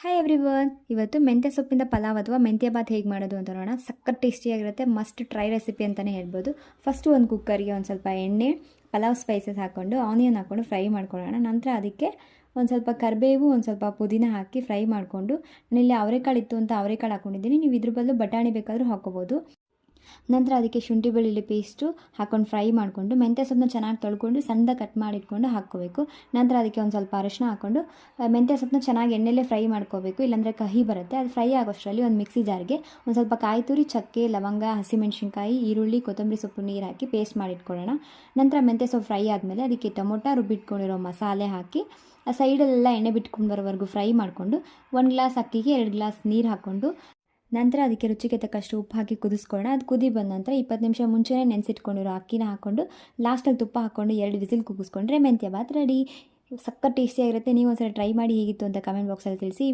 Hi everyone, ಇವತ್ತು ಮೆಂತ್ಯ ಸೊಪ್ಪಿಂದ ಪಲಾವ್ ಅಥವಾ ಮೆಂತ್ಯ ಬಾತ್ ಹೇಗೆ ಮಾಡೋದು ಅಂತ ನೋಡೋಣ. ಸಕ್ಕತ್ ಟೇಸ್ಟಿಯಾಗಿರುತ್ತೆ, ಮಸ್ಟ್ ಟ್ರೈ ರೆಸಿಪಿ ಅಂತಲೇ ಹೇಳ್ಬೋದು. ಫಸ್ಟು ಒಂದು ಕುಕ್ಕರ್ಗೆ ಒಂದು ಸ್ವಲ್ಪ ಎಣ್ಣೆ, ಪಲಾವ್ ಸ್ಪೈಸಸ್ ಹಾಕ್ಕೊಂಡು ಆನಿಯನ್ ಹಾಕ್ಕೊಂಡು ಫ್ರೈ ಮಾಡ್ಕೊಳ್ಳೋಣ. ನಂತರ ಅದಕ್ಕೆ ಒಂದು ಸ್ವಲ್ಪ ಕರಿಬೇವು, ಒಂದು ಸ್ವಲ್ಪ ಪುದೀನ ಹಾಕಿ ಫ್ರೈ ಮಾಡಿಕೊಂಡು, ನಾನಿಲ್ಲಿ ಅವರೆಕಾಳು ಇತ್ತು ಅಂತ ಅವರೆಕಾಳು ಹಾಕ್ಕೊಂಡಿದ್ದೀನಿ. ನೀವು ಇದ್ರ ಬದಲು ಬಟಾಣಿ ಬೇಕಾದರೂ ಹಾಕ್ಕೋಬೋದು. ನಂತರ ಅದಕ್ಕೆ ಶುಂಠಿ ಬೆಳ್ಳುಳ್ಳಿ ಪೇಸ್ಟು ಹಾಕ್ಕೊಂಡು ಫ್ರೈ ಮಾಡಿಕೊಂಡು, ಮೆಂತ್ಯ ಸೊಪ್ಪನ್ನ ಚೆನ್ನಾಗಿ ತೊಳ್ಕೊಂಡು ಸಣ್ಣದಾಗಿ ಕಟ್ ಮಾಡಿಟ್ಕೊಂಡು ಹಾಕ್ಕೋಬೇಕು. ನಂತರ ಅದಕ್ಕೆ ಒಂದು ಸ್ವಲ್ಪ ಅರಶಿನ ಹಾಕ್ಕೊಂಡು ಮೆಂತ್ಯ ಸೊಪ್ಪನ್ನ ಚೆನ್ನಾಗಿ ಎಣ್ಣೆಲೇ ಫ್ರೈ ಮಾಡ್ಕೋಬೇಕು, ಇಲ್ಲಾಂದರೆ ಕಹಿ ಬರುತ್ತೆ. ಅದು ಫ್ರೈ ಆಗೋಷ್ಟರಲ್ಲಿ ಒಂದು ಮಿಕ್ಸಿ ಜಾರ್ಗೆ ಒಂದು ಸ್ವಲ್ಪ ಕಾಯಿ ತುರಿ, ಚಕ್ಕೆ, ಲವಂಗ, ಹಸಿಮೆಣಸಿನ್ಕಾಯಿ, ಈರುಳ್ಳಿ, ಕೊತ್ತಂಬರಿ ಸೊಪ್ಪು, ನೀರು ಹಾಕಿ ಪೇಸ್ಟ್ ಮಾಡಿಟ್ಕೊಳ್ಳೋಣ. ನಂತರ ಮೆಂತ್ಯ ಸೊಪ್ಪು ಫ್ರೈ ಆದಮೇಲೆ ಅದಕ್ಕೆ ಟೊಮೊಟೊ ರುಬ್ಬಿಟ್ಕೊಂಡಿರೋ ಮಸಾಲೆ ಹಾಕಿ ಆ ಸೈಡಲ್ಲೆಲ್ಲ ಎಣ್ಣೆ ಬಿಟ್ಕೊಂಡು ಬರೋವರೆಗೂ ಫ್ರೈ ಮಾಡಿಕೊಂಡು, 1 ಗ್ಲಾಸ್ ಅಕ್ಕಿಗೆ 2 ಗ್ಲಾಸ್ ನೀರು ಹಾಕ್ಕೊಂಡು, ನಂತರ ಅದಕ್ಕೆ ರುಚಿಗೆ ತಕ್ಕಷ್ಟು ಉಪ್ಪು ಹಾಕಿ ಕುದಿಸ್ಕೊಳ್ಳೋಣ. ಅದು ಕುದಿ ಬಂದ ನಂತರ 20 ನಿಮಿಷ ಮುಂಚೆನೇ ನೆನೆಸಿಟ್ಕೊಂಡಿರೋ ಅಕ್ಕಿನ ಹಾಕ್ಕೊಂಡು ಲಾಸ್ಟಲ್ಲಿ ತುಪ್ಪ ಹಾಕ್ಕೊಂಡು 2 ವಿಸಿಲ್ ಕೂಗಿಸ್ಕೊಂಡ್ರೆ ಮೆಂತ್ಯ ಬಾತ್ ರೆಡಿ. ಸಕ್ಕ ಟೇಸ್ಟಿಯಾಗಿರುತ್ತೆ. ನೀವು ಒಂದ್ಸಲ ಟ್ರೈ ಮಾಡಿ ಹೇಗಿತ್ತು ಅಂತ ಕಮೆಂಟ್ ಬಾಕ್ಸಲ್ಲಿ ತಿಳಿಸಿ.